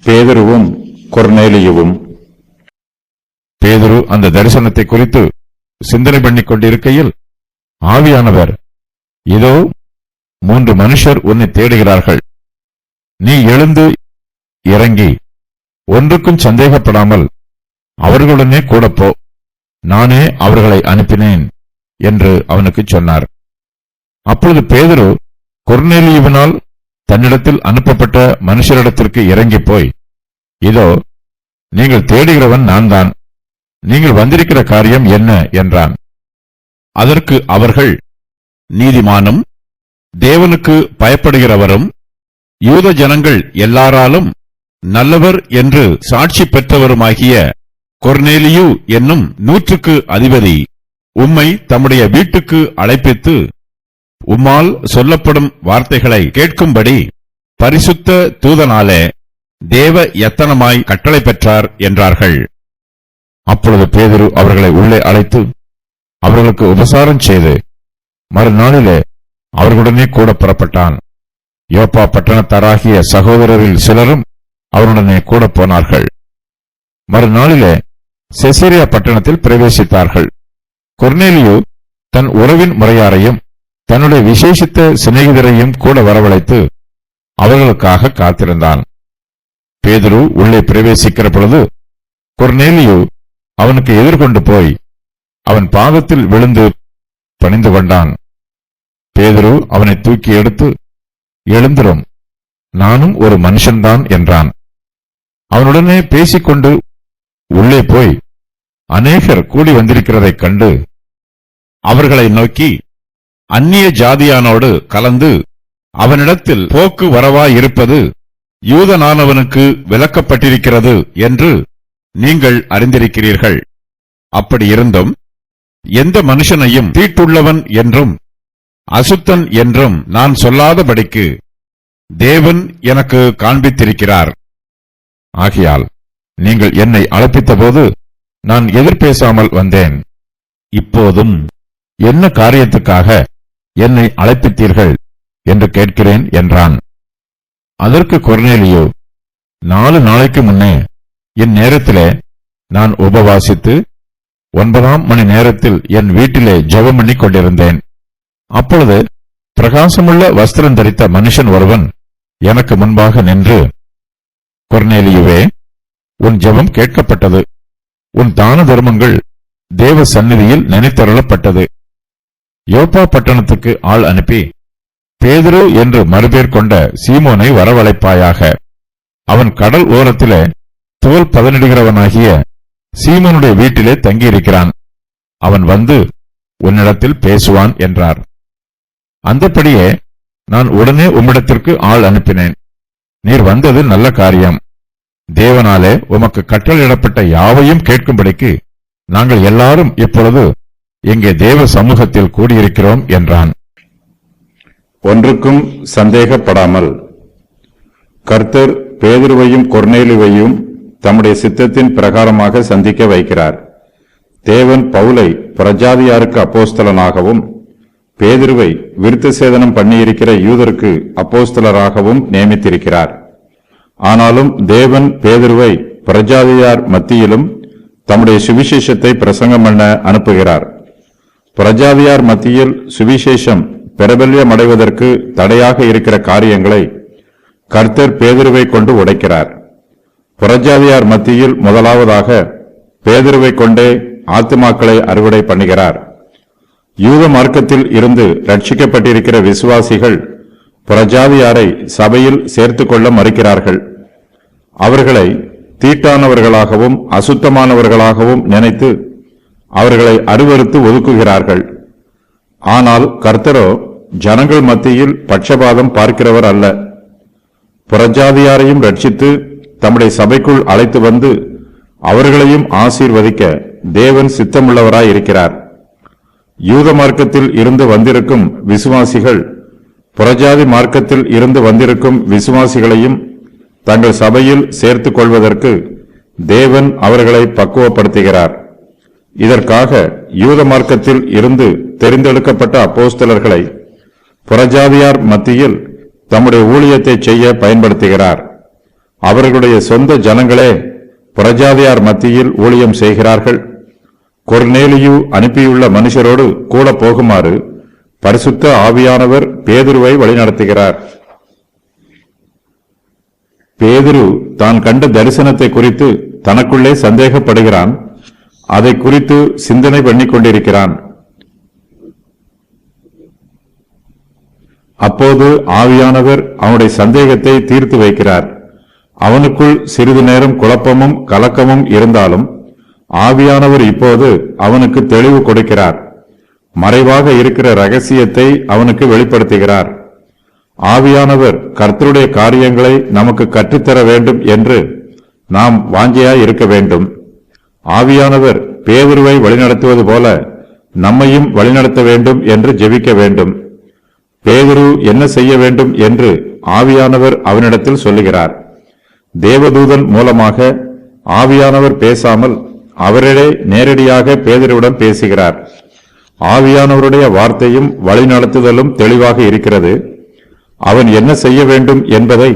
பேதுருவும் கொர்நேலியுவும். பேதுரு அந்த தரிசனத்தை குறித்து சிந்தனை பண்ணிக் கொண்டிருக்கையில் ஆவியானவர், இதோ 3 மனுஷர் உன்னை தேடுகிறார்கள். நீ எழுந்து இறங்கி ஒன்றுக்கும் சந்தேகப்படாமல் அவர்களுடனே கூட போ, நானே அவர்களை அனுப்பினேன் என்று அவனுக்கு சொன்னார். அப்பொழுது பேதுரு கொர்நேலியுவினால் தன்னிடத்தில் அனுப்பப்பட்ட மனுஷரிடத்திற்கு இறங்கி போய், இதோ நீங்கள் தேடுகிறவன் நான் தான், நீங்கள் வந்திருக்கிற காரியம் என்ன என்றான். அதற்கு அவர்கள், நீதிமானும் தேவனுக்கு பயப்படுகிறவரும் யூத ஜனங்கள் எல்லாராலும் நல்லவர் என்று சாட்சி பெற்றவருமாகிய கொர்நேலியு என்னும் 100க்கு அதிபதி உம்மை தம்முடைய வீட்டுக்கு அழைப்பித்து உம்மால் சொல்லப்படும் வார்த்தைகளை கேட்கும்படி பரிசுத்த தூதனாலே தேவ யத்தனமாய் கட்டளை பெற்றார் என்றார்கள். அப்பொழுது பேதுரு அவர்களை உள்ளே அழைத்து அவர்களுக்கு உபசாரம் செய்து மறுநாளிலே அவர்களுடனே கூட புறப்பட்டான். யோப்பா பட்டணத்தாராகிய சகோதரரில் சிலரும் அவருடனே கூட போனார்கள். மறுநாளிலே செசரியா பட்டணத்தில் பிரவேசித்தார்கள். கொர்நேலியு தன் உறவின் முறையாரையும் தன்னுடைய விசேஷித்த சிநேகிதரையும் கூட வரவழைத்து அவர்களுக்காக காத்திருந்தான். பேதுரு உள்ளே பிரவேசிக்கிற பொழுது கொர்நேலியு அவனுக்கு எதிர்கொண்டு போய் அவன் பாதத்தில் விழுந்து பணிந்து கொண்டான். பேதுரு அவனை தூக்கி எடுத்து, எழுந்திரும், நானும் ஒரு மனுஷன்தான் என்றான். அவனுடனே பேசிக்கொண்டு உள்ளே போய் அநேகர் கூடி வந்திருக்கிறதைக் கண்டு அவர்களை நோக்கி, அந்நிய ஜாதியானோடு கலந்து அவனிடத்தில் போக்கு வரவாயிருப்பது யூதனானவனுக்கு விலக்கப்பட்டிருக்கிறது என்று நீங்கள் அறிந்திருக்கிறீர்கள். அப்படியிருந்தும் எந்த மனுஷனையும் தீட்டுள்ளவன் என்றும் அசுத்தன் என்றும் நான் சொல்லாதபடிக்கு தேவன் எனக்கு காண்பித்திருக்கிறார். ஆகையால் நீங்கள் என்னை அழைப்பித்தபோது நான் எதிர்பேசாமல் வந்தேன். இப்போதும் என்ன காரியத்துக்காக என்னை அழைப்பித்தீர்கள் என்று கேட்கிறேன் என்றான். அதற்கு கொர்நேலியு, 4 நாளைக்கு முன்னே இந்நேரத்திலே நான் உபவாசித்து 9ஆம் மணி நேரத்தில் என் வீட்டிலே ஜெபம் பண்ணிக் கொண்டிருந்தேன். அப்பொழுது பிரகாசமுள்ள வஸ்திரம் தரித்த மனுஷன் ஒருவன் எனக்கு முன்பாக நின்று, கொர்நேலியுவே, உன் ஜெபம் கேட்கப்பட்டது, உன் தான தர்மங்கள் தேவ சந்நிதியில் நினைத்தருளப்பட்டது. யோப்பா பட்டணத்துக்கு ஆள் அனுப்பி பேதுரு என்று மறுபேர் கொண்ட சீமோனை வரவழைப்பாயாக. அவன் கடல் ஓரத்திலே தோல் பதனிடுகிறவனாகிய சீமோனுடைய வீட்டிலே தங்கியிருக்கிறான். அவன் வந்து உன்னிடத்தில் பேசுவான் என்றார். அந்தப்படியே நான் உடனே உம்மிடத்திற்கு ஆள் அனுப்பினேன். நீர் வந்தது நல்ல காரியம். தேவனாலே உமக்கு கட்டளையிடப்பட்ட யாவையும் கேட்கும்படிக்கு நாங்கள் எல்லாரும் இப்பொழுது இங்கே தேவ சமூகத்தில் கூடியிருக்கிறோம் என்றான். ஒன்றுக்கும் சந்தேகப்படாமல் கர்த்தர் பேதுருவையும் கொர்நேலியுவையும் தம்முடைய சித்தத்தின் பிரகாரமாக சந்திக்க வைக்கிறார். தேவன் பவுலை பிரஜாதியாருக்கு அப்போஸ்தலனாகவும் பேதுருவை விருத்த சேதனம் பண்ணியிருக்கிற யூதருக்கு அப்போஸ்தலராகவும் நியமித்திருக்கிறார். ஆனாலும் தேவன் பேதுருவை பிரஜாதியார் மத்தியிலும் தம்முடைய சுவிசேஷத்தை பிரசங்கம் பண்ண அனுப்புகிறார். பிரஜாதியார் மத்தியில் சுவிசேஷம் பிரபல்யமடைவதற்கு தடையாக இருக்கிற காரியங்களை கர்த்தர் பேதுருவை கொண்டு உடைக்கிறார். புறஜாதியார் மத்தியில் முதலாவதாக பேதுருவை கொண்டே ஆத்துமாக்களை அறுவடை பண்ணுகிறார். யூத மார்க்கத்தில் இருந்து ரட்சிக்கப்பட்டிருக்கிற விசுவாசிகள் புறஜாதியாரை சபையில் சேர்த்துக் கொள்ள மறுக்கிறார்கள். அவர்களை தீட்டானவர்களாகவும் அசுத்தமானவர்களாகவும் நினைத்து அவர்களை அருவருத்து ஒதுக்குகிறார்கள். ஆனால் கர்த்தரோ ஜனங்கள் மத்தியில் பட்சபாதம் பார்க்கிறவர் அல்ல. புறஜாதியாரையும் ரட்சித்து தம்முடைய சபைக்குள் அழைத்து வந்து அவர்களையும் ஆசீர்வதிக்க தேவன் சித்தமுள்ளவராயிருக்கிறார். யூத மார்க்கத்தில் இருந்து வந்திருக்கும் விசுவாசிகள் புறஜாதி மார்க்கத்தில் இருந்து வந்திருக்கும் விசுவாசிகளையும் தங்கள் சபையில் சேர்த்துக் கொள்வதற்கு தேவன் அவர்களை பக்குவப்படுத்துகிறார். இதற்காக யூத மார்க்கத்தில் இருந்து தெரிந்தெடுக்கப்பட்ட அப்போஸ்தலர்களை புறஜாதியார் மத்தியில் தம்முடைய ஊழியத்தை செய்ய பயன்படுத்துகிறார். அவர்களுடைய சொந்த ஜனங்களே புறஜாதியார் மத்தியில் ஊழியம் செய்கிறார்கள். கொர்நேலியு அனுப்பியுள்ள மனுஷரோடு கூட போகுமாறு பரிசுத்த ஆவியானவர் பேதுருவை வழிநடத்துகிறார். பேதுரு தான் கண்ட தரிசனத்தை குறித்து தனக்குள்ளே சந்தேகப்படுகிறான். அதை குறித்து சிந்தனை பண்ணிக் கொண்டிருக்கிறான். அப்போது ஆவியானவர் அவனுடைய சந்தேகத்தை தீர்த்து வைக்கிறார். அவனுக்குள் சிறிது நேரம் குழப்பமும் கலக்கமும் இருந்தாலும் ஆவியானவர் இப்போது அவனுக்கு தெளிவு கொடுக்கிறார். மறைவாக இருக்கிற ரகசியத்தை அவனுக்கு வெளிப்படுத்துகிறார். ஆவியானவர் கர்த்தருடைய காரியங்களை நமக்கு கற்றுத்தர வேண்டும் என்று நாம் வாஞ்சையாய் இருக்க வேண்டும். ஆவியானவர் பேதுருவை வழிநடத்துவது போல நம்மையும் வழிநடத்த வேண்டும் என்று ஜெபிக்க வேண்டும். பேதுரு என்ன செய்ய வேண்டும் என்று ஆவியானவர் அவனிடத்தில் சொல்லுகிறார். தேவதூதன் மூலமாக ஆவியானவர் பேசாமல் அவரிடையே நேரடியாக பேதுருவிடம் பேசுகிறார். ஆவியானவருடைய வார்த்தையும் வழிநடத்துதலும் தெளிவாக இருக்கிறது. அவன் என்ன செய்ய வேண்டும் என்பதை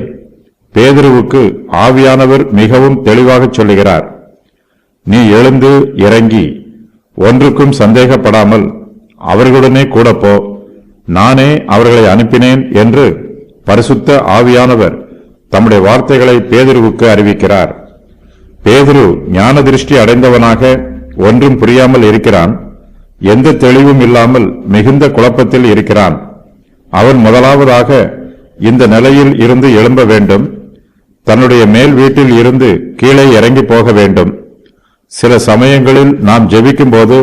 பேதுருவுக்கு ஆவியானவர் மிகவும் தெளிவாக சொல்லுகிறார். நீ எழுந்து இறங்கி ஒன்றுக்கும் சந்தேகப்படாமல் அவர்களுடனே கூட போ, நானே அவர்களை அனுப்பினேன் என்று பரிசுத்த ஆவியானவர் தம்முடைய வார்த்தைகளை பேதுருவுக்கு அறிவிக்கிறார். பேதுரு ஞான திருஷ்டி அடைந்தவனாக ஒன்றும் புரியாமல் இருக்கிறான். எந்த தெளிவும் இல்லாமல் மிகுந்த குழப்பத்தில் இருக்கிறான். அவன் முதலாவதாக இந்த நிலையில் இருந்து எழும்ப வேண்டும். தன்னுடைய மேல் வீட்டில் இருந்து கீழே இறங்கி போக வேண்டும். சில சமயங்களில் நாம் ஜெபிக்கும் போது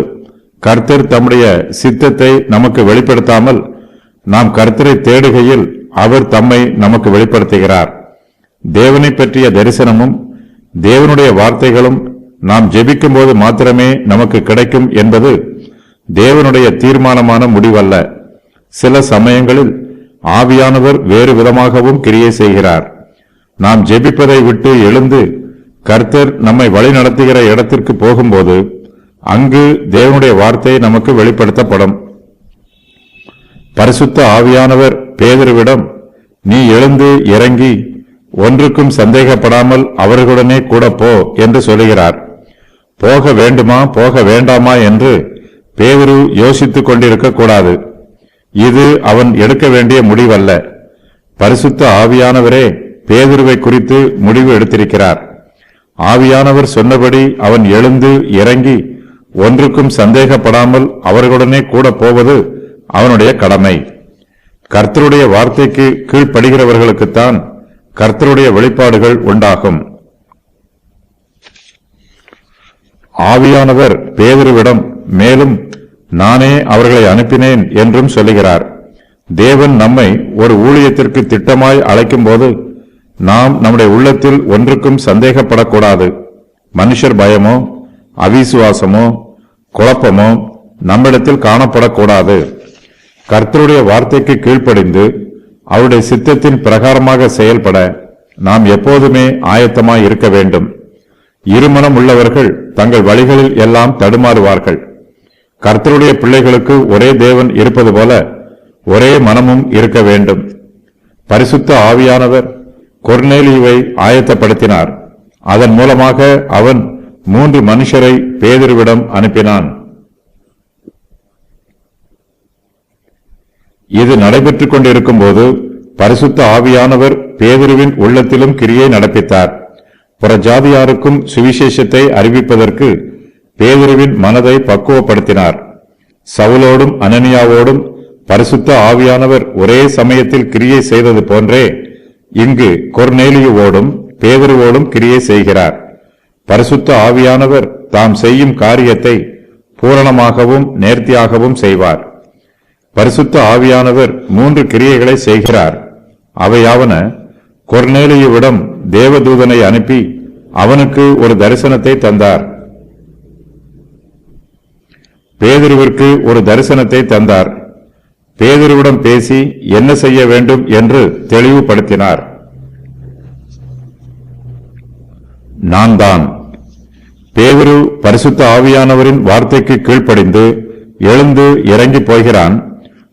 கர்த்தர் தம்முடைய சித்தத்தை நமக்கு வெளிப்படுத்தாமல் நாம் கர்த்தரை தேடுகையில் அவர் தம்மை நமக்கு வெளிப்படுத்துகிறார். தேவனை பற்றிய தரிசனமும் தேவனுடைய வார்த்தைகளும் நாம் ஜெபிக்கும் போது மாத்திரமே நமக்கு கிடைக்கும் என்பது தேவனுடைய தீர்மானமான முடிவல்ல. சில சமயங்களில் ஆவியானவர் வேறு விதமாகவும் கிரியை செய்கிறார். நாம் ஜெபிப்பதை விட்டு எழுந்து கர்த்தர் நம்மை வழி நடத்துகிற இடத்திற்கு போகும்போது அங்கு தேவனுடைய வார்த்தை நமக்கு வெளிப்படுத்தப்படும். பரிசுத்த ஆவியானவர் பேதுருவிடம் நீ எழுந்து இறங்கி ஒன்றுக்கும் சந்தேகப்படாமல் அவர்களுடனே கூட போ என்று சொல்லுகிறார். போக வேண்டுமா போக வேண்டாமா என்று பேதுரு யோசித்துக் கொண்டிருக்க கூடாது. இது அவன் எடுக்க வேண்டிய முடிவல்ல. பரிசுத்த ஆவியானவரே பேதுருவை குறித்து முடிவு எடுத்திருக்கிறார். ஆவியானவர் சொன்னபடி அவன் எழுந்து இறங்கி ஒன்றுக்கும் சந்தேகப்படாமல் அவர்களுடனே கூட போவது அவனுடைய கடமை. கர்த்தருடைய வார்த்தைக்கு கீழ்ப்படுகிறவர்களுக்குத்தான் கர்த்தருடைய வெளிப்பாடுகள் உண்டாகும். ஆவியானவர் பேதுருவிடம் மேலும் நானே அவர்களை அனுப்பினேன் என்றும் சொல்லுகிறார். தேவன் நம்மை ஒரு ஊழியத்திற்கு திட்டமாய் அழைக்கும் போது நாம் நம்முடைய உள்ளத்தில் ஒன்றுக்கும் சந்தேகப்படக்கூடாது. மனுஷர் பயமோ அவிசுவாசமோ குழப்பமோ நம்மிடத்தில் காணப்படக்கூடாது. கர்த்தருடைய வார்த்தைக்கு கீழ்ப்படிந்து அவருடைய சித்தத்தின் பிரகாரமாக செயல்பட நாம் எப்போதுமே ஆயத்தமாய் இருக்க வேண்டும். இருமனம் உள்ளவர்கள் தங்கள் வழிகளில் எல்லாம் தடுமாறுவார்கள். கர்த்தருடைய பிள்ளைகளுக்கு ஒரே தேவன் இருப்பது போல ஒரே மனமும் இருக்க வேண்டும். பரிசுத்த ஆவியானவர் கொர்நேலியுவை ஆயத்தப்படுத்தினார். அதன் மூலமாக அவன் 3 மனுஷரை பேதுருவிடம் அனுப்பினான். இது நடைபெற்றுக் கொண்டிருக்கும் போது பரிசுத்த ஆவியானவர் பேதுருவின் உள்ளத்திலும் கிரியை நடப்பித்தார். புறஜாதியாருக்கும் சுவிசேஷத்தை அறிவிப்பதற்கு பேதுருவின் மனதை பக்குவப்படுத்தினார். சவுலோடும் அனனியாவோடும் பரிசுத்த ஆவியானவர் ஒரே சமயத்தில் கிரியை செய்தது போன்றே இங்கு கொர்நேலியுவோடும் பேதுருவோடும் கிரியை செய்கிறார். பரிசுத்த ஆவியானவர் தாம் செய்யும் காரியத்தை பூரணமாகவும் நேர்த்தியாகவும் செய்வார். பரிசுத்த ஆவியானவர் 3 கிரியைகளை செய்கிறார். அவையாவன, கொர்நேலியுவிடம் தேவதூதனை அனுப்பி அவனுக்கு ஒரு தரிசனத்தை தந்தார். பேதுருவிற்கு ஒரு தரிசனத்தை தந்தார். பேதுருவிடம் பேசி என்ன செய்ய வேண்டும் என்று தெளிவுபடுத்தினார். நான் தான். பேதுரு பரிசுத்த ஆவியானவரின் வார்த்தைக்கு கீழ்ப்படிந்து எழுந்து இறங்கி போகிறான்.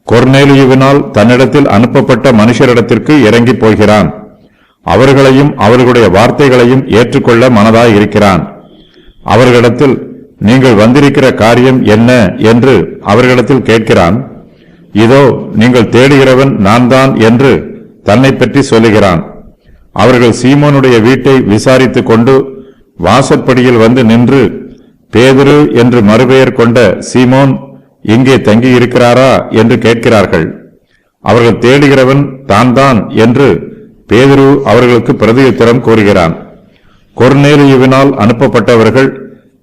கொர்நேலியுவினால் தன்னிடத்தில் அனுப்பப்பட்ட மனுஷரிடத்திற்கு இறங்கி போகிறான். அவர்களையும் அவர்களுடைய வார்த்தைகளையும் ஏற்றுக்கொள்ள மனதாயிருக்கிறான். அவர்களிடத்தில் நீங்கள் வந்திருக்கிற காரியம் என்ன என்று அவர்களிடத்தில் கேட்கிறான். இதோ நீங்கள் தேடுகிறவன் நான் தான் என்று தன்னை பற்றி சொல்லுகிறான். அவர்கள் சீமோனுடைய வீட்டை விசாரித்துக் கொண்டு வாசற்படியில் வந்து நின்று, பேதுரு என்று மறுபெயர் கொண்ட சீமோன் இங்கே தங்கியிருக்கிறாரா என்று கேட்கிறார்கள். அவர்கள் தேடுகிறவன் தான் என்று பேதுரு அவர்களுக்கு பிரதியுத்தரம் கூறுகிறான். கொர்நேலியுவினால் அனுப்பப்பட்டவர்கள்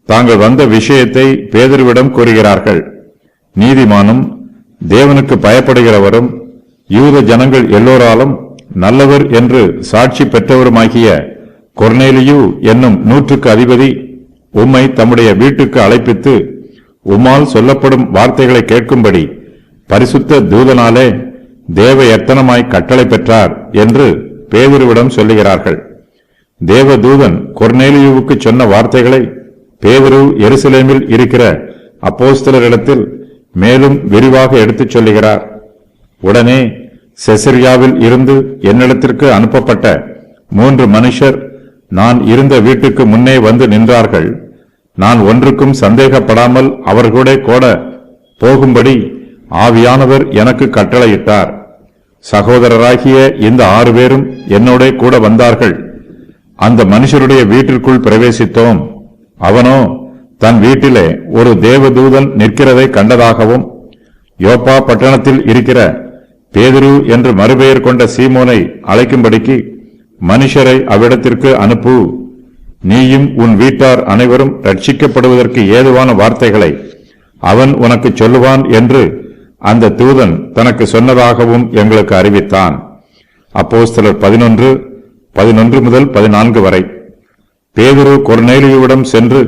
தாங்கள் வந்த விஷயத்தை பேதுருவிடம் கூறுகிறார்கள். நீதிமானும் தேவனுக்கு பயப்படுகிறவரும் யூத ஜனங்கள் எல்லோராலும் நல்லவர் என்று சாட்சி பெற்றவருமாகிய கொர்நேலியு என்னும் 100க்கு அதிபதி உம்மை தம்முடைய வீட்டுக்கு அழைப்பித்து உம்மால் சொல்லப்படும் வார்த்தைகளை கேட்கும்படி பரிசுத்த தூதனாலே தேவ எத்தனமாய் கட்டளை பெற்றார் என்று பேதுருவிடம் சொல்லுகிறார்கள். தேவதூதன் கொர்நேலியுவுக்கு சொன்ன வார்த்தைகளை பேதுரு எருசலேமில் இருக்கிற அப்போஸ்தலரிடத்தில் மேலும் விரிவாக எடுத்துச் சொல்லுகிறார். உடனே செசரியாவில் இருந்து என்னிடத்திற்கு அனுப்பப்பட்ட 3 மனுஷர் நான் இருந்த வீட்டுக்கு முன்னே வந்து நின்றார்கள். நான் ஒன்றுக்கும் சந்தேகப்படாமல் அவர்களோட போகும்படி ஆவியானவர் எனக்கு கட்டளையிட்டார். சகோதரராகிய இந்த 6 பேரும் என்னோட கூட வந்தார்கள். அந்த மனுஷருடைய வீட்டிற்குள் பிரவேசித்தோம். அவனோ தன் வீட்டிலே ஒரு தேவதூதன் நிற்கிறதை கண்டதாகவும், யோப்பா பட்டணத்தில் இருக்கிற பேதுரு என்று மறுபெயர் கொண்ட சீமோனை அழைக்கும்படிக்கு மனுஷரை அவ்விடத்திற்கு அனுப்பு, நீயும் உன் வீட்டார் அனைவரும் ரட்சிக்கப்படுவதற்கு ஏதுவான வார்த்தைகளை அவன் உனக்கு சொல்லுவான் என்று அந்த தூதன் தனக்கு சொன்னதாகவும் எங்களுக்கு அறிவித்தான். அப்போஸ்தலர் 11 முதல் 14 வரை. பேதுரு கொர்நேலியுவிடம் சென்று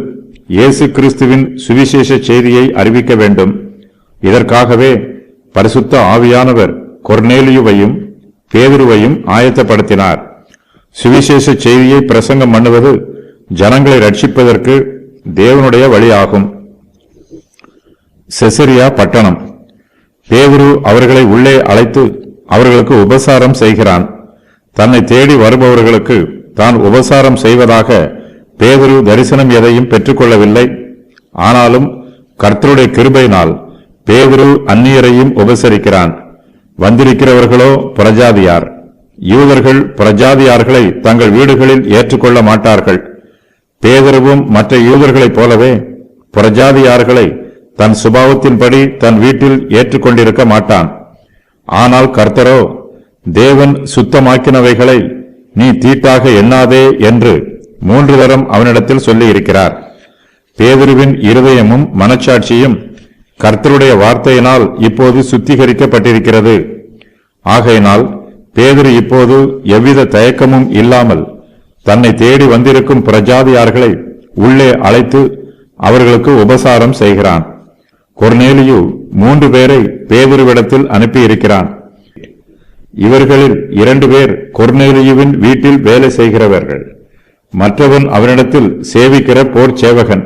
இயேசு கிறிஸ்துவின் சுவிசேஷ செய்தியை அறிவிக்க வேண்டும். இதற்காகவே பரிசுத்த ஆவியானவர் கொர்நேலியுவையும் பேதுருவையும் ஆயத்தப்படுத்தினார். சுவிசேஷ செய்தியை பிரசங்கம் பண்ணுவது ஜனங்களை ரட்சிப்பதற்கு தேவனுடைய வழியாகும். செசரியா பட்டணம். பேதுரு அவர்களை உள்ளே அழைத்து அவர்களுக்கு உபசாரம் செய்கிறான். தன்னை தேடி வருபவர்களுக்கு தான் உபசாரம் செய்வதாக பேதுரு தரிசனம் எதையும் பெற்றுக்கொள்ளவில்லை. ஆனாலும் கர்த்தருடைய கிருபையினால் பேதுரு அந்நியரையும் உபசரிக்கிறான். வந்திருக்கிறவர்களோ புறஜாதியார். யூதர்கள் புறஜாதியார்களை தங்கள் வீடுகளில் ஏற்றுக்கொள்ள மாட்டார்கள். பேதுருவும் மற்ற யூதர்களைப் போலவே புறஜாதியார்களை தன் சுபாவத்தின்படி தன் வீட்டில் ஏற்றுக்கொண்டிருக்க மாட்டான். ஆனால் கர்த்தரோ தேவன் சுத்தமாக்கினவைகளை நீ தீட்டாக எண்ணாதே என்று 3 தரம் அவனிடத்தில் சொல்லி இருக்கிறார். பேதுருவின் இருதயமும் மனச்சாட்சியும் கர்த்தருடைய வார்த்தையினால் இப்போது சுத்திகரிக்கப்பட்டிருக்கிறது. ஆகையினால் பேதுரு இப்போது எவ்வித தயக்கமும் இல்லாமல் தன்னை தேடி வந்திருக்கும் பிரஜாதியார்களை உள்ளே அழைத்து அவர்களுக்கு உபசாரம் செய்கிறான். கொர்நேலியு 3 பேரை பேதுருவிடத்தில் அனுப்பியிருக்கிறான். இவர்களில் 2 பேர் கொர்நேலியுவின் வீட்டில் வேலை செய்கிறவர்கள். மற்றவன் அவனிடத்தில் சேவிக்கிற போர் சேவகன்.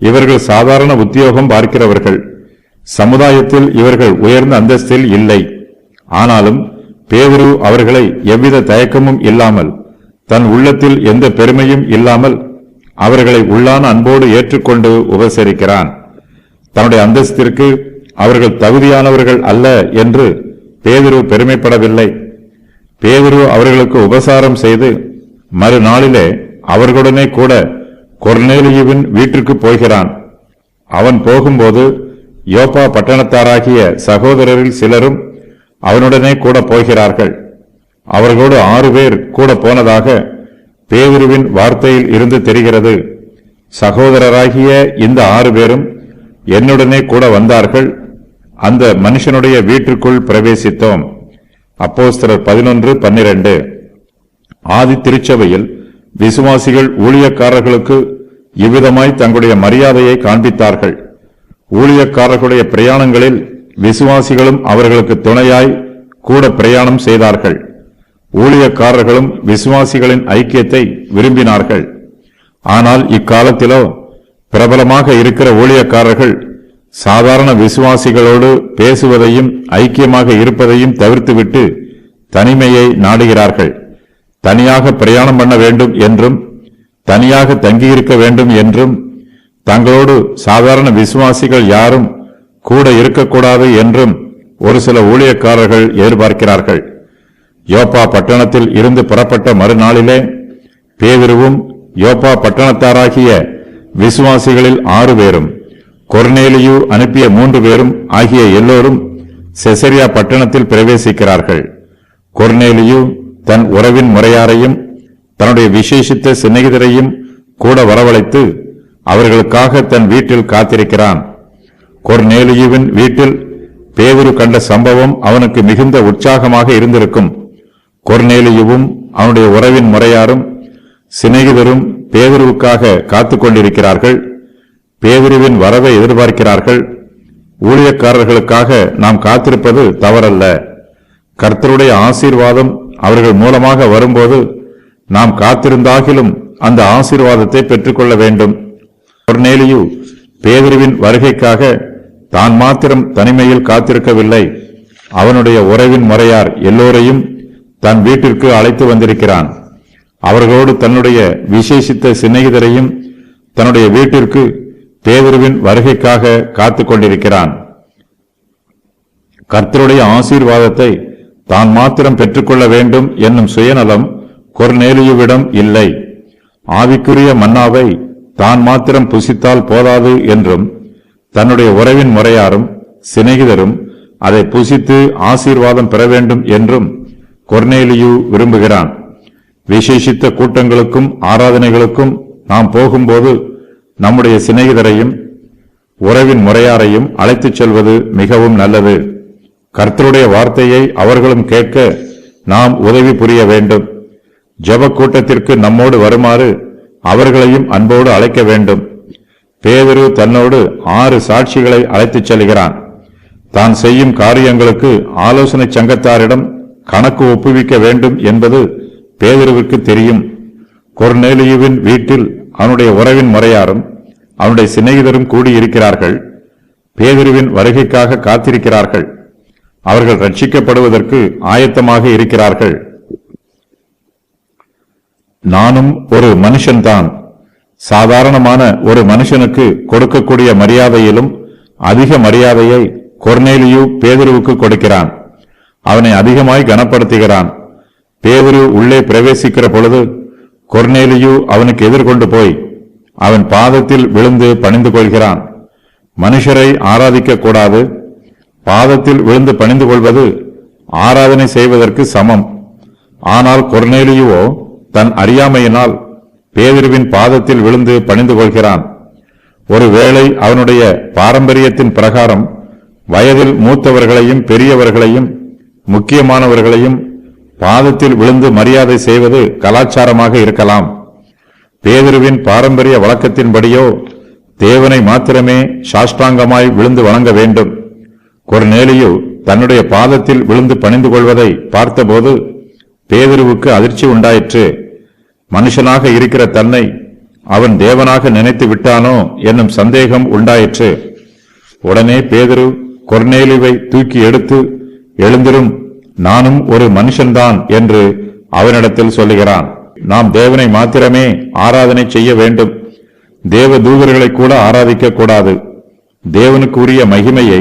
இவர்கள் சாதாரண உத்தியோகம் பார்க்கிறவர்கள். சமுதாயத்தில் இவர்கள் உயர்ந்த அந்தஸ்தில் இல்லை. ஆனாலும் பேதுரு அவர்களை எவ்வித தயக்கமும் இல்லாமல், தன் உள்ளத்தில் எந்த பெருமையும் இல்லாமல் அவர்களை உள்ளான அன்போடு ஏற்றுக்கொண்டு உபசரிக்கிறான். தன்னுடைய அந்தஸ்திற்கு அவர்கள் தகுதியானவர்கள் அல்ல என்று பேதுரு பெருமைப்படவில்லை. பேதுரு அவர்களுக்கு உபசாரம் செய்து மறுநாளிலே அவர்களுடனே கூட கொர்நேலியுவின் வீட்டிற்கு போகிறான். அவன் போகும்போது யோப்பா பட்டணத்தாராகிய சகோதரரில் சிலரும் அவனுடனே கூட போகிறார்கள். அவர்களோடு 6 பேர் கூட போனதாக பேதுருவின் வார்த்தையில் இருந்து தெரிகிறது. சகோதரராகிய இந்த 6 பேரும் என்னுடனே கூட வந்தார்கள். அந்த மனுஷனுடைய வீட்டிற்குள் பிரவேசித்தோம். அப்போஸ்தலர் 11:12. ஆதி திருச்சபையில் விசுவாசிகள் ஊழியக்காரர்களுக்கு இவ்விதமாய் தங்களுடைய மரியாதையை காண்பித்தார்கள். ஊழியக்காரர்களுடைய பிரயாணங்களில் விசுவாசிகளும் அவர்களுக்கு துணையாய் கூட பிரயாணம் செய்தார்கள். ஊழியக்காரர்களும் விசுவாசிகளின் ஐக்கியத்தை விரும்பினார்கள். ஆனால் இக்காலத்திலோ பிரபலமாக இருக்கிற ஊழியக்காரர்கள் சாதாரண விசுவாசிகளோடு பேசுவதையும் ஐக்கியமாக இருப்பதையும் தவிர்த்துவிட்டு தனிமையை நாடுகிறார்கள். தனியாக பிரயாணம் பண்ண வேண்டும் என்றும் தனியாக தங்கியிருக்க வேண்டும் என்றும் தங்களோடு சாதாரண விசுவாசிகள் யாரும் கூட இருக்கக்கூடாது என்றும் ஒரு சில ஊழியக்காரர்கள் எதிர்பார்க்கிறார்கள். யோப்பா பட்டணத்தில் இருந்து புறப்பட்ட மறுநாளிலே பேதுருவும் யோப்பா பட்டணத்தாராகிய விசுவாசிகளில் 6 பேரும் கொர்நேலியு அனுப்பிய 3 பேரும் ஆகிய எல்லோரும் செசரியா பட்டணத்தில் பிரவேசிக்கிறார்கள். கொர்நேலியு தன் உறவின் முறையாரையும் தன்னுடைய விசேஷித்த சிநேகிதரையும் கூட வரவழைத்து அவர்களுக்காக தன் வீட்டில் காத்திருக்கிறான். கொர்நேலியுவின் வீட்டில் பேதுரு கண்ட சம்பவம் அவனுக்கு மிகுந்த உற்சாகமாக இருந்திருக்கும். கொர்நேலியுவும் அவனுடைய உறவின் முறையாரும் சிநேகிதரும் பேதுருவுக்காக காத்துக் கொண்டிருக்கிறார்கள். பேதுருவின் வரவை எதிர்பார்க்கிறார்கள். ஊழியக்காரர்களுக்காக நாம் காத்திருப்பது தவறல்ல. கர்த்தருடைய ஆசீர்வாதம் அவர்கள் மூலமாக வரும்போது நாம் காத்திருந்தாகிலும் அந்த ஆசீர்வாதத்தை பெற்றுக்கொள்ள வேண்டும். கொர்நேலியு பேதுருவின் வருகைக்காக தான் மாத்திரம் தனிமையில் காத்திருக்கவில்லை. அவனுடைய உறவின் முறையார் எல்லோரையும் தன் வீட்டிற்கு அழைத்து வந்திருக்கிறான். அவர்களோடு தன்னுடைய விசேஷித்த சிநேகிதரையும் தன்னுடைய வீட்டிற்கு பேதுருவின் வருகைக்காக காத்துக் கொண்டிருக்கிறான். கர்த்தருடைய ஆசீர்வாதத்தை தான் மாத்திரம் பெற்றுக்கொள்ள வேண்டும் என்னும் சுயநலம் கொர்நேலியுவிடம் இல்லை. ஆவிக்குரிய மன்னாவை தான் மாத்திரம் புசித்தால் போதாது என்றும் தன்னுடைய உறவின் முறையாரும் சிநேகிதரும் அதை புசித்து ஆசீர்வாதம் பெற வேண்டும் என்றும் கொர்நேலியு விரும்புகிறான். விசேஷித்த கூட்டங்களுக்கும் ஆராதனைகளுக்கும் நாம் போகும்போது நம்முடைய சிநேகிதரையும் உறவின் முறையாரையும் அழைத்துச் செல்வது மிகவும் நல்லது. கர்த்தருடைய வார்த்தையை அவர்களும் கேட்க நாம் உதவி புரிய வேண்டும். ஜெப கூட்டத்திற்கு நம்மோடு வருமாறு அவர்களையும் அன்போடு அழைக்க வேண்டும். பேதுரு தன்னோடு 6 சாட்சிகளை அழைத்துச் செல்கிறான். தான் செய்யும் காரியங்களுக்கு ஆலோசனை சங்கத்தாரிடம் கணக்கு ஒப்புவிக்க வேண்டும் என்பது பேதுருவுக்கு தெரியும். கொர்நேலியுவின் வீட்டில் அவனுடைய உறவின் முறையாரும் அவனுடைய சிநேகிதரும் கூடியிருக்கிறார்கள். பேதுருவின் வருகைக்காக காத்திருக்கிறார்கள். அவர்கள் ரட்சிக்கப்படுவதற்கு ஆயத்தமாக இருக்கிறார்கள். நானும் ஒரு மனுஷன்தான். சாதாரணமான ஒரு மனுஷனுக்கு கொடுக்கக்கூடிய மரியாதையிலும் அதிக மரியாதையை கொர்நேலியு பேதுருவுக்கு கொடுக்கிறான். அவனை அதிகமாய் கனப்படுத்துகிறான். பேதுரு உள்ளே பிரவேசிக்கிற பொழுது கொர்நேலியு அவனுக்கு எதிர்கொண்டு போய் அவன் பாதத்தில் விழுந்து பணிந்து கொள்கிறான். மனுஷரை ஆராதிக்க கூடாது. பாதத்தில் விழுந்து பணிந்து கொள்வது ஆராதனை செய்வதற்கு சமம். ஆனால் கொர்நேலியுவோ தன் அறியாமையினால் பேதுருவின் பாதத்தில் விழுந்து பணிந்து கொள்கிறான். ஒருவேளை அவனுடைய பாரம்பரியத்தின் பிரகாரம் வயதில் மூத்தவர்களையும் பெரியவர்களையும் முக்கியமானவர்களையும் பாதத்தில் விழுந்து மரியாதை செய்வது கலாச்சாரமாக இருக்கலாம். பேதுருவின் பாரம்பரிய வழக்கத்தின்படியோ தேவனை மாத்திரமே சாஷ்டாங்கமாய் விழுந்து வணங்க வேண்டும். கொர்நேலியு தன்னுடைய பாதத்தில் விழுந்து பணிந்து கொள்வதை பார்த்தபோது பேதுருவுக்கு அதிர்ச்சி உண்டாயிற்று. மனுஷனாக இருக்கிற தன்னை அவன் தேவனாக நினைத்து விட்டானோ என்னும் சந்தேகம் உண்டாயிற்று. உடனே பேதுரு கொர்நேலியுவை தூக்கி எடுத்து, எழுந்திரும், நானும் ஒரு மனுஷன்தான் என்று அவனிடத்தில் சொல்லுகிறான். நாம் தேவனை மாத்திரமே ஆராதனை செய்ய வேண்டும். தேவ தூதர்களை கூட ஆராதிக்க கூடாது. தேவனுக்கு உரிய மகிமையை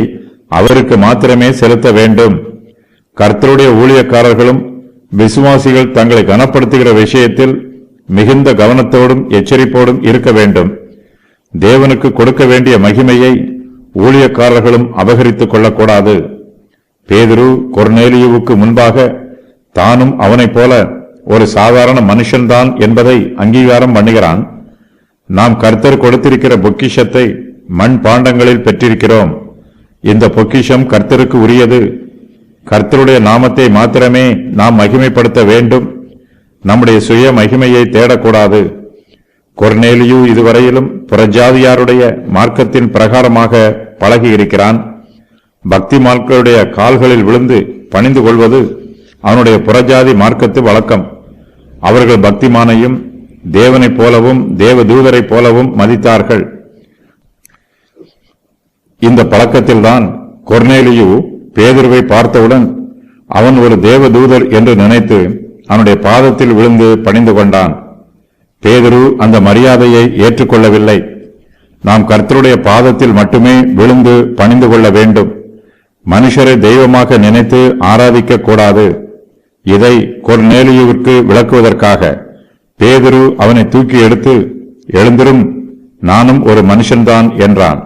அவருக்கு மாத்திரமே செலுத்த வேண்டும். கர்த்தருடைய ஊழியக்காரர்களும் விசுவாசிகள் தங்களை கனப்படுத்துகிற விஷயத்தில் மிகுந்த கவனத்தோடும் எச்சரிப்போடும் இருக்க வேண்டும். தேவனுக்கு கொடுக்க வேண்டிய மகிமையை ஊழியக்காரர்களும் அபகரித்துக் கொள்ளக்கூடாது. பேதுரு கொர்நேலியுவுக்கு முன்பாக தானும் அவனைப் போல ஒரு சாதாரண மனுஷன்தான் என்பதை அங்கீகாரம் பண்ணுகிறான். நாம் கர்த்தர் கொடுத்திருக்கிற பொக்கிஷத்தை மண் பாண்டங்களில் பெற்றிருக்கிறோம். இந்த பொக்கிஷம் கர்த்தருக்கு உரியது. கர்த்தருடைய நாமத்தை மாத்திரமே நாம் மகிமைப்படுத்த வேண்டும். நம்முடைய சுய மகிமையை தேடக்கூடாது. கொர்நேலியு இதுவரையிலும் புறஜாதியாருடைய மார்க்கத்தின் பிரகாரமாக பழகி இருக்கிறான். பக்திமான்களுடைய கால்களில் விழுந்து பணிந்து கொள்வது அவனுடைய புறஜாதி மார்க்கத்து வழக்கம். அவர்கள் பக்திமானையும் தேவனைப் போலவும் தேவ தூதரைப் போலவும் மதித்தார்கள். இந்த பழக்கத்தில்தான் கொர்நேலியு பேதுருவை பார்த்தவுடன் அவன் ஒரு தேவ தூதர் என்று நினைத்து அவனுடைய பாதத்தில் விழுந்து பணிந்து கொண்டான். பேதுரு அந்த மரியாதையை ஏற்றுக்கொள்ளவில்லை. நாம் கர்த்தருடைய பாதத்தில் மட்டுமே விழுந்து பணிந்து கொள்ள வேண்டும். மனுஷரை தெய்வமாக நினைத்து ஆராதிக்க கூடாது. இதை கொர்நேலியுவிற்கு விளக்குவதற்காக பேதுரு அவனை தூக்கி எடுத்து, எழுந்திரும், நானும் ஒரு மனுஷன்தான் என்றான்.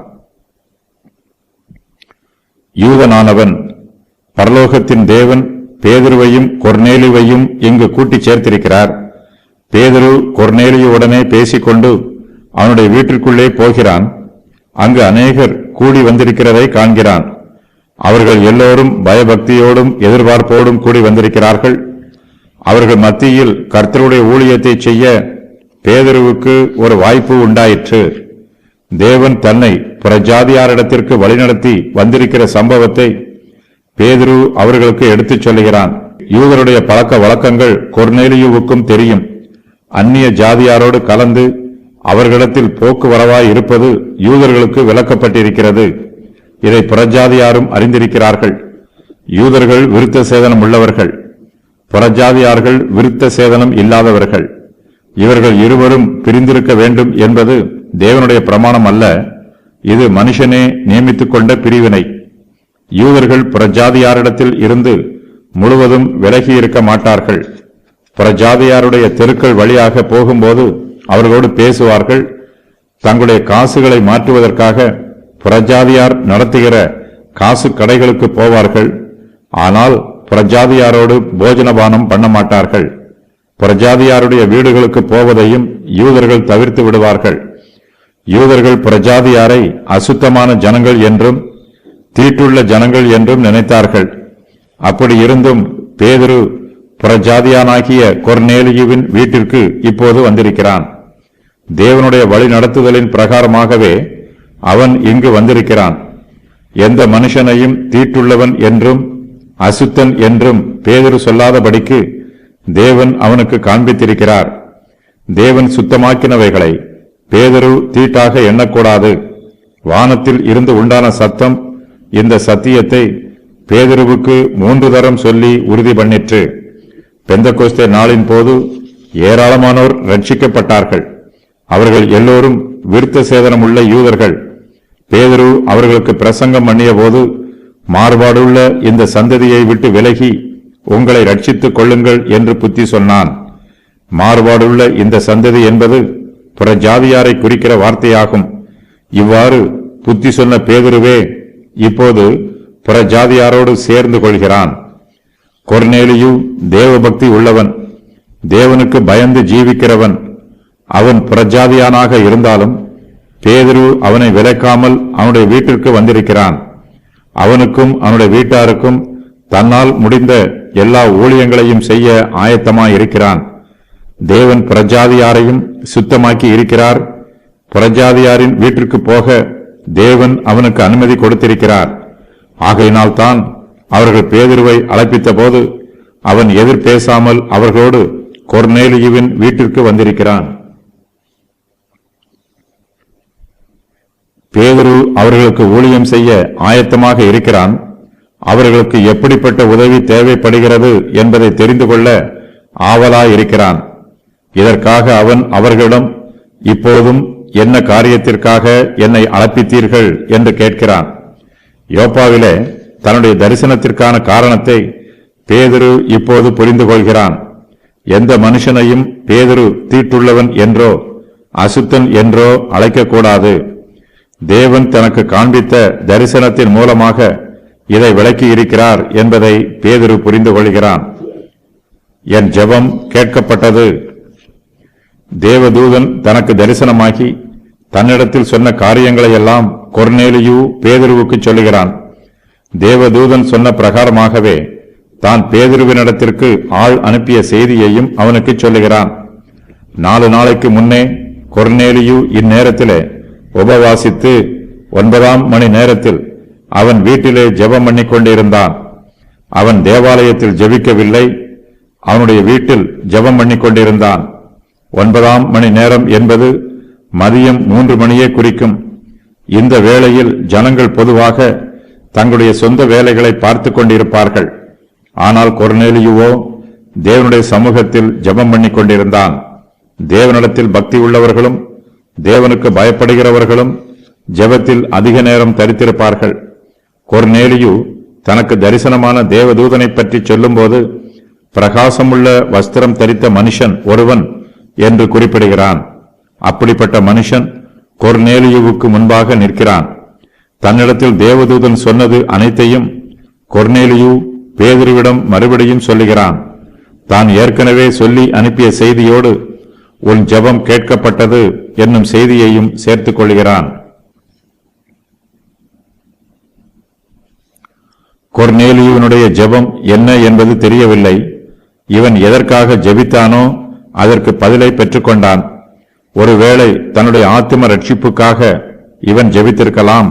யூதனானவன், பரலோகத்தின் தேவன் பேதுருவையும் கொர்நேலியுவையும் இங்கு கூட்டிச் சேர்த்திருக்கிறார். பேதுரு கொர்நேலியுவுடனே பேசிக்கொண்டு அவனுடைய வீட்டிற்குள்ளே போகிறான். அங்கு அநேகர் கூடி வந்திருக்கிறதை காண்கிறான். அவர்கள் எல்லோரும் பயபக்தியோடும் எதிர்பார்ப்போடும் கூடி வந்திருக்கிறார்கள். அவர்கள் மத்தியில் கர்த்தருடைய ஊழியத்தை செய்ய பேதுருவுக்கு ஒரு வாய்ப்பு உண்டாயிற்று. தேவன் தன்னை புறஜாதியாரிடத்திற்கு வழிநடத்தி வந்திருக்கிற சம்பவத்தை பேதுரு அவர்களுக்கு எடுத்துச் சொல்லுகிறான். யூதருடைய பழக்க வழக்கங்கள் கொர்நேலியுவுக்கும் தெரியும். அந்நிய ஜாதியாரோடு கலந்து அவர்களிடத்தில் போக்குவரவாய் இருப்பது யூதர்களுக்கு விளக்கப்பட்டிருக்கிறது. இதை புறஜாதியாரும் அறிந்திருக்கிறார்கள். யூதர்கள் விருத்த சேதனம் உள்ளவர்கள், புறஜாதியார்கள் விருத்த சேதனம் இல்லாதவர்கள். இவர்கள் இருவரும் பிரிந்திருக்க வேண்டும் என்பது தேவனுடைய பிரமாணம் அல்ல, இது மனுஷனே நியமித்துக் கொண்ட பிரிவினை. யூதர்கள் புறஜாதியாரிடத்தில் இருந்து முழுவதும் விலகி இருக்க மாட்டார்கள். புறஜாதியாருடைய தெருக்கள் வழியாக போகும்போது அவர்களோடு பேசுவார்கள். தங்களுடைய காசுகளை மாற்றுவதற்காக புறஜாதியார் நடத்துகிற காசு கடைகளுக்கு போவார்கள். ஆனால் புறஜாதியாரோடு போஜனபானம் பண்ண மாட்டார்கள். புறஜாதியாருடைய வீடுகளுக்கு போவதையும் யூதர்கள் தவிர்த்து விடுவார்கள். யூதர்கள் புறஜாதியாரை அசுத்தமான ஜனங்கள் என்றும் தீட்டுள்ள ஜனங்கள் என்றும் நினைத்தார்கள். அப்படி இருந்தும் பேதுரு புறஜாதியானாகிய கொர்நேலியுவின் வீட்டிற்கு இப்போது வந்திருக்கிறான். தேவனுடைய வழி நடத்துதலின் பிரகாரமாகவே அவன் இங்கு வந்திருக்கிறான். எந்த மனுஷனையும் தீட்டுள்ளவன் என்றும் அசுத்தன் என்றும் பேதுரு சொல்லாதபடிக்கு தேவன் அவனுக்கு காண்பித்திருக்கிறார். தேவன் சுத்தமாக்கினவைகளை பேதுரு தீட்டாக எண்ணக்கூடாது. வானத்தில் இருந்து உண்டான சத்தம் இந்த சத்தியத்தை பேதுருவுக்கு 3 தரம் சொல்லி உறுதி பண்ணிற்று. பெந்தெகோஸ்தே நாளின் போது ஏராளமானோர் ரட்சிக்கப்பட்டார்கள். அவர்கள் எல்லோரும் விருத்த சேதனமுள்ள யூதர்கள். பேதுரு அவர்களுக்கு பிரசங்கம் பண்ணிய போது, மாறுபாடுள்ள இந்த சந்ததியை விட்டு விலகி உங்களை ரட்சித்துக் கொள்ளுங்கள் என்று புத்தி சொன்னான். மாறுபாடுள்ள இந்த சந்ததி என்பது புறஜாதியாரை குறிக்கிற வார்த்தையாகும். இவ்வாறு புத்தி சொன்ன பேதுருவே இப்போது புறஜாதியாரோடு சேர்ந்து கொள்கிறான். கொர்நேலியு தேவபக்தி உள்ளவன், தேவனுக்கு பயந்து ஜீவிக்கிறவன். அவன் புறஜாதியானாக இருந்தாலும் பேதுரு அவனை விலக்காமல் அவனுடைய வீட்டிற்கு வந்திருக்கிறான். அவனுக்கும் அவனுடைய வீட்டாருக்கும் தன்னால் முடிந்த எல்லா ஊழியங்களையும் செய்ய ஆயத்தமாயிருக்கிறான். தேவன் புறஜாதியாரையும் சுத்தமாக்கி இருக்கிறார். புறஜாதியாரின் வீட்டிற்கு போக தேவன் அவனுக்கு அனுமதி கொடுத்திருக்கிறார். ஆகையினால் தான் அவர்கள் பேதுருவை அழைப்பித்த போது அவன் எதிர் பேசாமல் அவர்களோடு கொர்நேலியுவின் வீட்டிற்கு வந்திருக்கிறான். பேதுரு அவர்களுக்கு ஊழியம் செய்ய ஆயத்தமாக இருக்கிறான். அவர்களுக்கு எப்படிப்பட்ட உதவி தேவைப்படுகிறது என்பதை தெரிந்து கொள்ள ஆவலாயிருக்கிறான். இதற்காக அவன் அவர்களிடம், இப்போதும் என்ன காரியத்திற்காக என்னை அழைப்பித்தீர்கள் என்று கேட்கிறான். யோப்பாவிலே தன்னுடைய தரிசனத்திற்கான காரணத்தை பேதுரு இப்போது புரிந்து கொள்கிறான். எந்த மனுஷனையும் பேதுரு தீட்டுள்ளவன் என்றோ அசுத்தன் என்றோ அழைக்கக்கூடாது. தேவன் தனக்கு காண்பித்த தரிசனத்தின் மூலமாக இதை விளக்கி இருக்கிறார் என்பதை பேதுரு புரிந்து கொள்கிறான். என் ஜெபம் கேட்கப்பட்டது. தேவதூதன் தனக்கு தரிசனமாகி தன்னிடத்தில் சொன்ன காரியங்களை எல்லாம் கொர்நேலியு பேதுருவுக்கு சொல்லுகிறான். தேவதூதன் சொன்ன பிரகாரமாகவே தான் பேதுருவினிடத்திற்கு ஆள் அனுப்பிய செய்தியையும் அவனுக்கு சொல்லுகிறான். 4 நாளைக்கு முன்னே கொர்நேலியு இந்நேரத்திலே உபவாசித்து 9ஆம் மணி நேரத்தில் அவன் வீட்டிலே ஜெபம் பண்ணிக் கொண்டிருந்தான். அவன் தேவாலயத்தில் ஜெபிக்கவில்லை, அவனுடைய வீட்டில் ஜெபம் பண்ணிக் கொண்டிருந்தான். 9ஆம் மணி நேரம் என்பது மதியம் 3 மணியே குறிக்கும். இந்த வேளையில் ஜனங்கள் பொதுவாக தங்களுடைய சொந்த வேலைகளை பார்த்து கொண்டிருப்பார்கள். ஆனால் கொர்நேலியுவோ தேவனுடைய சமூகத்தில் ஜெபம் பண்ணிக் கொண்டிருந்தான். தேவனிடத்தில் பக்தி உள்ளவர்களும் தேவனுக்கு பயப்படுகிறவர்களும் ஜெபத்தில் அதிக நேரம் தரித்திருப்பார்கள். கொர்நேலியு தனக்கு தரிசனமான தேவதூதனை பற்றி சொல்லும்போது பிரகாசமுள்ள வஸ்திரம் தரித்த மனுஷன் ஒருவன் என்று குறிப்பிடுகிறான். அப்படிப்பட்ட மனுஷன் கொர்நேலியுவுக்கு முன்பாக நிற்கிறான். தன்னிடத்தில் தேவதூதன் சொன்னது அனைத்தையும் கொர்நேலியு பேதுருவிடம் மறுபடியும் சொல்லுகிறான். தான் ஏற்கனவே சொல்லி அனுப்பிய செய்தியோடு உன் ஜெபம் கேட்கப்பட்டது என்னும் செய்தியையும் சேர்த்துக் கொள்கிறான். கொர்நேலியுவினுடைய ஜெபம் என்ன என்பது தெரியவில்லை. இவன் எதற்காக ஜெபித்தானோ அதற்கு பதிலை பெற்றுக்கொண்டான். ஒருவேளை தன்னுடைய ஆத்தும ரட்சிப்புக்காக இவன் ஜெபித்திருக்கலாம்.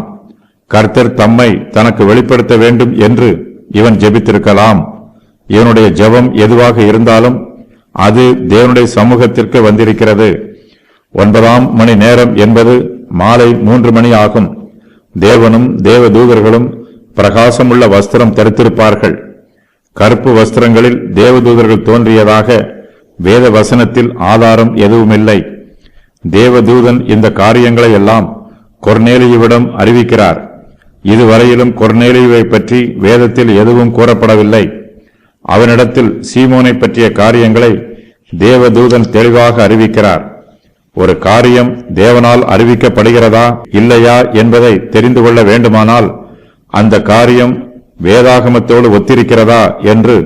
கர்த்தர் தம்மை தனக்கு வெளிப்படுத்த வேண்டும் என்று இவன் ஜெபித்திருக்கலாம். இவனுடைய ஜெபம் எதுவாக இருந்தாலும் அது தேவனுடைய சமூகத்திற்கு வந்திருக்கிறது. 9ஆம் மணி நேரம் என்பது மாலை 3 மணி ஆகும். தேவனும் தேவதூதர்களும் பிரகாசமுள்ள வஸ்திரம் தரித்திருப்பார்கள். கருப்பு வஸ்திரங்களில் தேவதூதர்கள் தோன்றியதாக வேத வசனத்தில் ஆதாரம் எதுவுமில்லை. தேவதூதன் இந்த காரியங்களை எல்லாம் கொர்நேலியுவிடம் அறிவிக்கிறார். இதுவரையிலும் கொர்நேலியுவை பற்றி வேதத்தில் எதுவும் கூறப்படவில்லை. அவனிடத்தில் சீமோனை பற்றிய காரியங்களை தேவதூதன் தெளிவாக அறிவிக்கிறார். ஒரு காரியம் தேவனால் அறிவிக்கப்படுகிறதா இல்லையா என்பதை தெரிந்து கொள்ள வேண்டுமானால் அந்த காரியம் வேதாகமத்தோடு ஒத்திருக்கிறதா என்று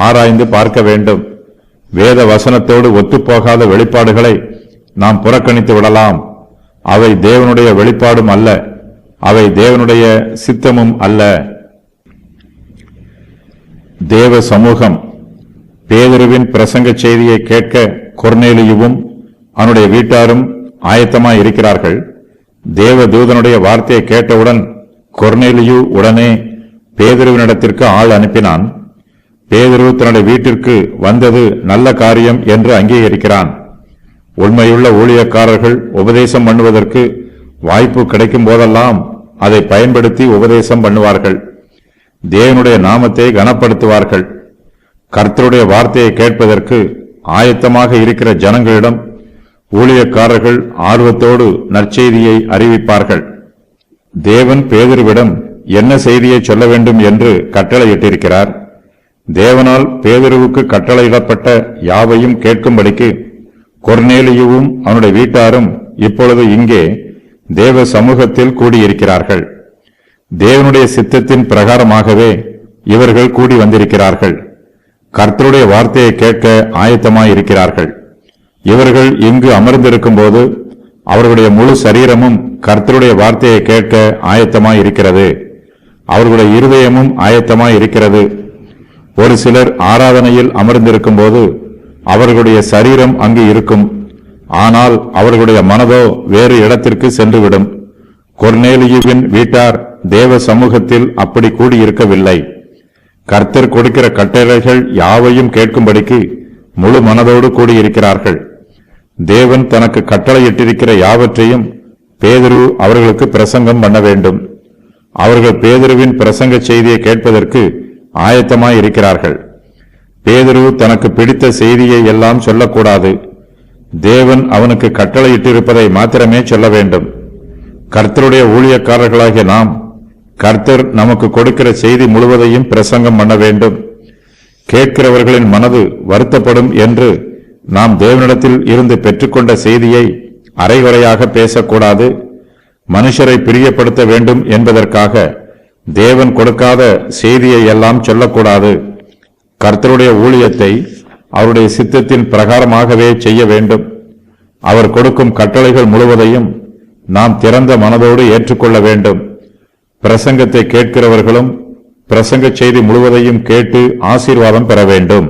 ஆராய்ந்து பார்க்க வேண்டும். வேத வசனத்தோடு ஒத்துப்போகாத வெளிப்பாடுகளை நாம் புறக்கணித்து விடலாம். அவை தேவனுடைய வெளிப்பாடும் அல்ல, அவை தேவனுடைய சித்தமும் அல்ல. தேவ சமூகம். பேதுருவின் பிரசங்க செய்தியை கேட்க கொர்நேலியுவும் அவனுடைய வீட்டாரும் ஆயத்தமாய் இருக்கிறார்கள். தேவதூதனுடைய வார்த்தையை கேட்டவுடன் கொர்நேலியு உடனே பேதுருவினிடத்திற்கு ஆள் அனுப்பினான். பேதுரு தன்னுடைய வீட்டிற்கு வந்தது நல்ல காரியம் என்று அங்கீகரிக்கிறான். உண்மையுள்ள ஊழியக்காரர்கள் உபதேசம் பண்ணுவதற்கு வாய்ப்பு கிடைக்கும் போதெல்லாம் அதை பயன்படுத்தி உபதேசம் பண்ணுவார்கள். தேவனுடைய நாமத்தை கனப்படுத்துவார்கள். கர்த்தருடைய வார்த்தையை கேட்பதற்கு ஆயத்தமாக இருக்கிற ஜனங்களிடம் ஊழியக்காரர்கள் ஆர்வத்தோடு நற்செய்தியை அறிவிப்பார்கள். தேவன் பேதுருவிடம் என்ன செய்தியை சொல்ல வேண்டும் என்று கட்டளையிட்டிருக்கிறார். தேவனால் பேதுருவுக்கு கட்டளையிடப்பட்ட யாவையும் கேட்கும்படிக்கு கொர்நேலியுவும் அவனுடைய வீட்டாரும் இப்பொழுது இங்கே தேவ சமூகத்தில் கூடியிருக்கிறார்கள். தேவனுடைய சித்தத்தின் பிரகாரமாகவே இவர்கள் கூடி வந்திருக்கிறார்கள். கர்த்தருடைய வார்த்தையை கேட்க ஆயத்தமாயிருக்கிறார்கள். இவர்கள் இங்கு அமர்ந்திருக்கும் போது அவர்களுடைய முழு சரீரமும் கர்த்தருடைய வார்த்தையை கேட்க ஆயத்தமாயிருக்கிறது. அவர்களுடைய இருதயமும் ஆயத்தமாயிருக்கிறது. ஒரு சிலர் ஆராதனையில் அமர்ந்திருக்கும் போது அவர்களுடைய சரீரம் அங்கு இருக்கும். ஆனால் அவர்களுடைய மனதோ வேறு இடத்திற்கு சென்றுவிடும். கொர்நேலியுவின் வீட்டார் தேவ சமூகத்தில் அப்படி கூடியிருக்கவில்லை. கர்த்தர் கொடுக்கிற கட்டளைகள் யாவையும் கேட்கும்படிக்கு முழு மனதோடு கூடியிருக்கிறார்கள். தேவன் தனக்கு கட்டளையிட்டிருக்கிற யாவற்றையும் பேதுரு அவர்களுக்கு பிரசங்கம் பண்ண வேண்டும். அவர்கள் பேதுருவின் பிரசங்க செய்தியை கேட்பதற்கு ஆயத்தமாயிருக்கிறார்கள். பேதுரு தனக்கு பிடித்த செய்தியை எல்லாம் சொல்லக்கூடாது. தேவன் அவனுக்கு கட்டளையிட்டிருப்பதை மாத்திரமே சொல்ல வேண்டும். கர்த்தருடைய ஊழியக்காரர்களாகிய நாம் கர்த்தர் நமக்கு கொடுக்கிற செய்தி முழுவதையும் பிரசங்கம் பண்ண வேண்டும். கேட்கிறவர்களின் மனது வருத்தப்படும் என்று நாம் தேவனிடத்தில் இருந்து பெற்றுக்கொண்ட செய்தியை அரைகுறையாக பேசக்கூடாது. மனுஷரை பிரியப்படுத்த வேண்டும் என்பதற்காக தேவன் கொடுக்காத செய்தியை எல்லாம் சொல்லக்கூடாது. கர்த்தருடைய ஊழியத்தை அவருடைய சித்தத்தின் பிரகாரமாகவே செய்ய வேண்டும். அவர் கொடுக்கும் கட்டளைகள் முழுவதையும் நாம் திறந்த மனதோடு ஏற்றுக்கொள்ள வேண்டும். பிரசங்கத்தை கேட்கிறவர்களும் பிரசங்க செய்தி முழுவதையும் கேட்டு ஆசீர்வாதம் பெற வேண்டும்.